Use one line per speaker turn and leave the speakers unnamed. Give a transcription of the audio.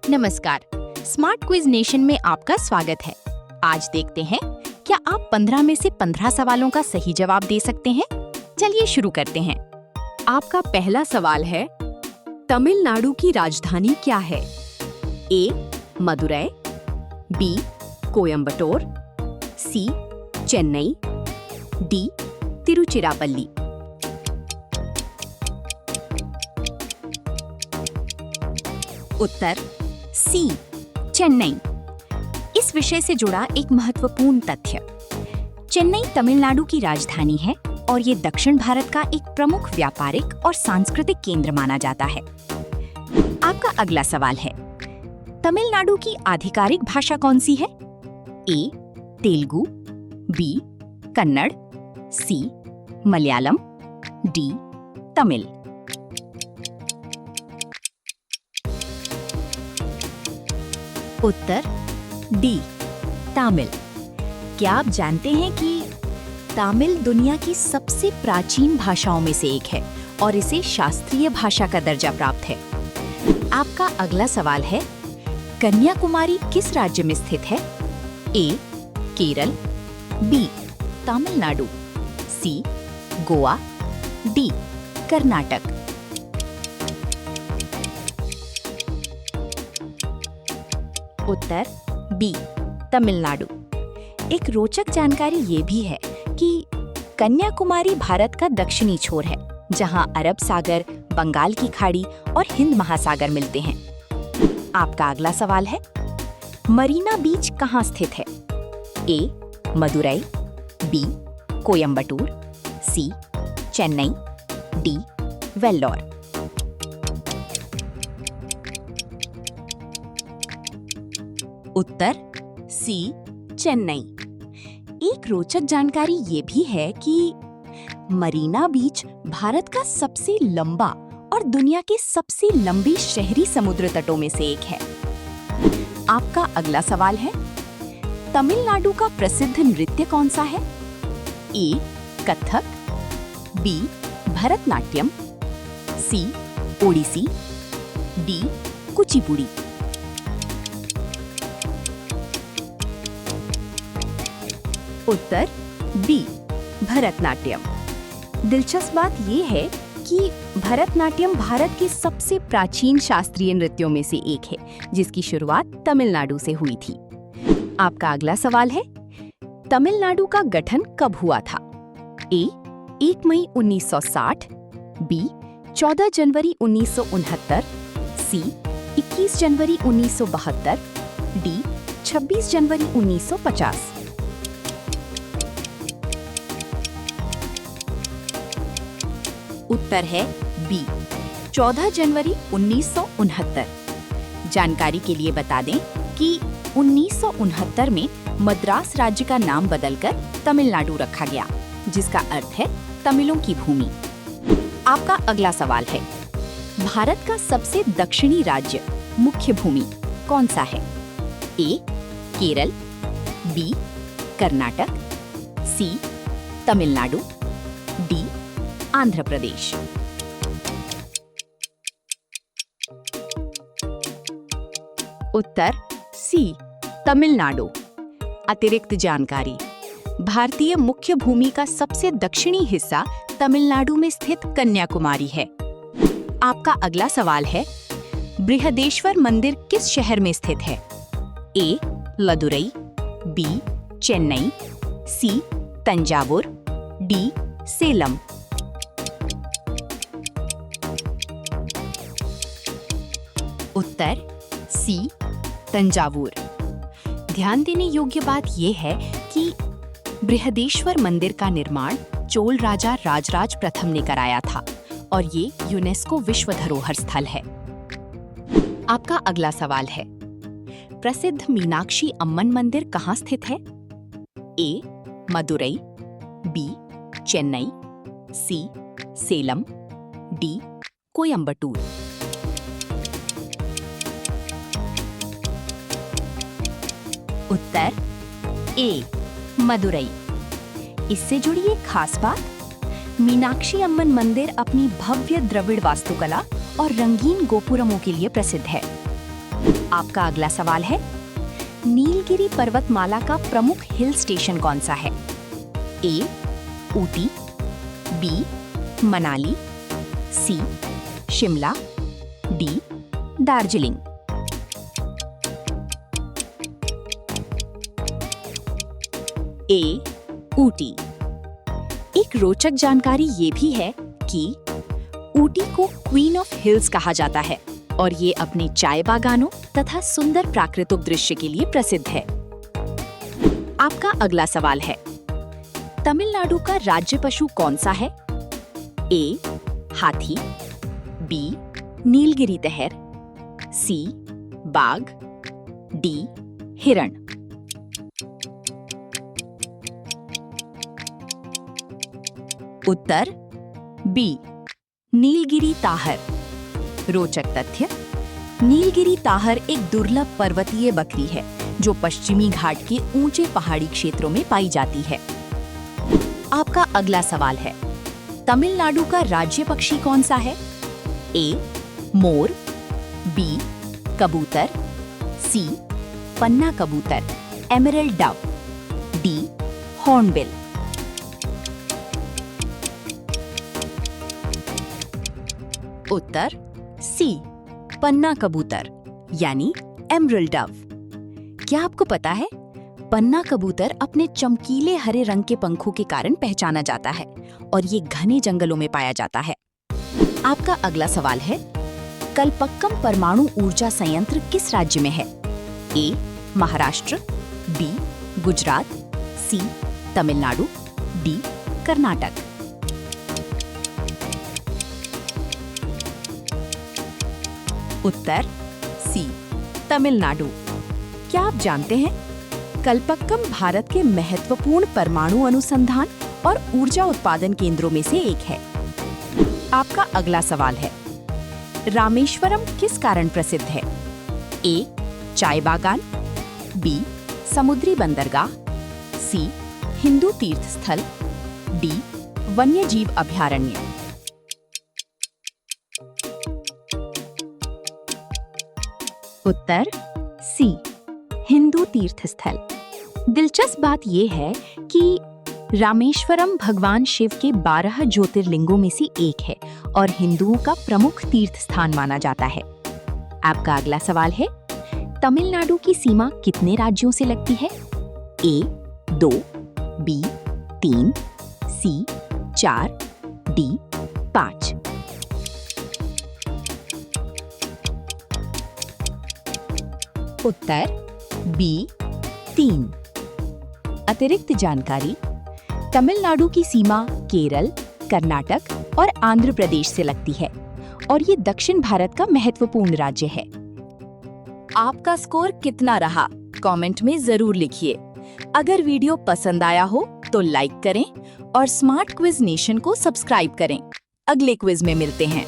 नमस्कार, smart quiz nation में आपका स्वागत है। आज देखते हैं क्या आप 15 में से 15 सवालों का सही जवाब दे सकते हैं। चलिए शुरू करते हैं। आपका पहला सवाल है, तमिलनाडु की राजधानी क्या है? ए. मदुरै, बी. कोयम्बटूर, सी. चेन्नई, डी. तिरुचिरापल्ली। उत्तर सी, चेन्नई। इस विषय से जुड़ा एक महत्वपूर्ण तथ्य। चेन्नई तमिलनाडु की राजधानी है और ये दक्षिण भारत का एक प्रमुख व्यापारिक और सांस्कृतिक केंद्र माना जाता है। आपका अगला सवाल है, तमिलनाडु की आधिकारिक भाषा कौन सी है? ए. तेलुगु, बी. कन्नड़, सी. मलयालम, डी. तमिल। उत्तर डी, तमिल। क्या आप जानते हैं कि तमिल दुनिया की सबसे प्राचीन भाषाओं में से एक है और इसे शास्त्रीय भाषा का दर्जा प्राप्त है। आपका अगला सवाल है, कन्याकुमारी किस राज्य में स्थित है? ए. केरल, बी. तमिलनाडु, सी. गोवा, डी. कर्नाटक। उत्तर बी, तमिलनाडु। एक रोचक जानकारी ये भी है कि कन्याकुमारी भारत का दक्षिणी छोर है, जहां अरब सागर, बंगाल की खाड़ी और हिंद महासागर मिलते हैं। आपका अगला सवाल है, मरीना बीच कहां स्थित है? ए. मदुरै, बी. कोयम्बटूर, सी. चेन्नई, डी. वेल्लोर। उत्तर सी, चेन्नई। एक रोचक जानकारी ये भी है कि मरीना बीच भारत का सबसे लंबा और दुनिया के सबसे लंबे शहरी समुद्र तटों में से एक है। आपका अगला सवाल है, तमिलनाडु का प्रसिद्ध नृत्य कौन सा है? ए. कथक, बी. भरतनाट्यम, सी. ओडिसी, डी. कुचिपुड़ी। उत्तर बी, भरतनाट्यम। दिलचस्प बात यह है कि भरतनाट्यम भारत के सबसे प्राचीन शास्त्रीय नृत्यों में से एक है, जिसकी शुरुआत तमिलनाडु से हुई थी। आपका अगला सवाल है, तमिलनाडु का गठन कब हुआ था? ए. 1 मई 1960, बी. 14 जनवरी 1969, सी. 21 जनवरी 1972, डी. 26 जनवरी 1950। उत्तर है बी, 14 जनवरी 1969। जानकारी के लिए बता दें कि 1969 में मद्रास राज्य का नाम बदलकर तमिलनाडु रखा गया, जिसका अर्थ है तमिलों की भूमि। आपका अगला सवाल है, भारत का सबसे दक्षिणी राज्य मुख्य भूमि कौन सा है? ए. केरल, बी. कर्नाटक, सी. तमिलनाडु, डी. आंध्र प्रदेश। उत्तर सी, तमिलनाडु। अतिरिक्त जानकारी, भारतीय मुख्य भूमि का सबसे दक्षिणी हिस्सा तमिलनाडु में स्थित कन्याकुमारी है। आपका अगला सवाल है, बृहदेश्वर मंदिर किस शहर में स्थित है? ए. मदुरै, बी. चेन्नई, सी. तंजावुर, डी. सेलम। उत्तर सी, तंजावुर। ध्यान देने योग्य बात यह है कि बृहदेश्वर मंदिर का निर्माण चोल राजा राजराज प्रथम ने कराया था और ये यूनेस्को विश्व धरोहर स्थल है। आपका अगला सवाल है, प्रसिद्ध मीनाक्षी अम्मन मंदिर कहाँ स्थित है? ए. मदुरै, बी. चेन्नई, सी. सेलम, डी. कोयम्बटूर। उत्तर ए, मदुरै। इससे जुड़ी एक खास बात, मीनाक्षी अम्मन मंदिर अपनी भव्य द्रविड़ वास्तुकला और रंगीन गोपुरमों के लिए प्रसिद्ध है। आपका अगला सवाल है, नीलगिरी पर्वतमाला का प्रमुख हिल स्टेशन कौन सा है? ए ऊटी, बी मनाली, सी शिमला, डी दार्जिलिंग। ए ऊटी। एक रोचक जानकारी ये भी है कि ऊटी को क्वीन ऑफ हिल्स कहा जाता है और ये अपने चाय बागानों तथा सुंदर प्राकृतिक दृश्य के लिए प्रसिद्ध है। आपका अगला सवाल है, तमिलनाडु का राज्य पशु कौन सा है? ए हाथी, बी नीलगिरी तहर, सी बाघ, डी हिरण। उत्तर बी नीलगिरी ताहर। रोचक तथ्य, नीलगिरी ताहर एक दुर्लभ पर्वतीय बकरी है जो पश्चिमी घाट के ऊंचे पहाड़ी क्षेत्रों में पाई जाती है। आपका अगला सवाल है, तमिलनाडु का राज्य पक्षी कौन सा है? ए मोर, बी कबूतर, सी पन्ना कबूतर एमरल्ड डव, डी हॉर्नबिल। उत्तर सी पन्ना कबूतर यानी एमरल्ड डव। क्या आपको पता है, पन्ना कबूतर अपने चमकीले हरे रंग के पंखों के कारण पहचाना जाता है और ये घने जंगलों में पाया जाता है। आपका अगला सवाल है, कलपक्कम परमाणु ऊर्जा संयंत्र किस राज्य में है? ए महाराष्ट्र, बी गुजरात, सी तमिलनाडु, डी कर्नाटक। उत्तर सी तमिलनाडु। क्या आप जानते हैं, कलपक्कम भारत के महत्वपूर्ण परमाणु अनुसंधान और ऊर्जा उत्पादन केंद्रों में से एक है। आपका अगला सवाल है, रामेश्वरम किस कारण प्रसिद्ध है? ए चाय बागान, बी समुद्री बंदरगाह, सी हिंदू तीर्थ स्थल, डी वन्यजीव अभयारण्य। उत्तर सी हिंदू तीर्थ स्थल। दिलचस्प बात यह है कि रामेश्वरम भगवान शिव के 12 ज्योतिर्लिंगों में से एक है और हिंदुओं का प्रमुख तीर्थ स्थान माना जाता है। आपका अगला सवाल है, तमिलनाडु की सीमा कितने राज्यों से लगती है? ए 2, बी 3, सी 4, डी 5। उत्तर बी 3। अतिरिक्त जानकारी, तमिलनाडु की सीमा केरल, कर्नाटक और आंध्र प्रदेश से लगती है और ये दक्षिण भारत का महत्वपूर्ण राज्य है। आपका स्कोर कितना रहा कमेंट में जरूर लिखिए। अगर वीडियो पसंद आया हो तो लाइक करें और स्मार्ट क्विज नेशन को सब्सक्राइब करें। अगले क्विज में मिलते हैं।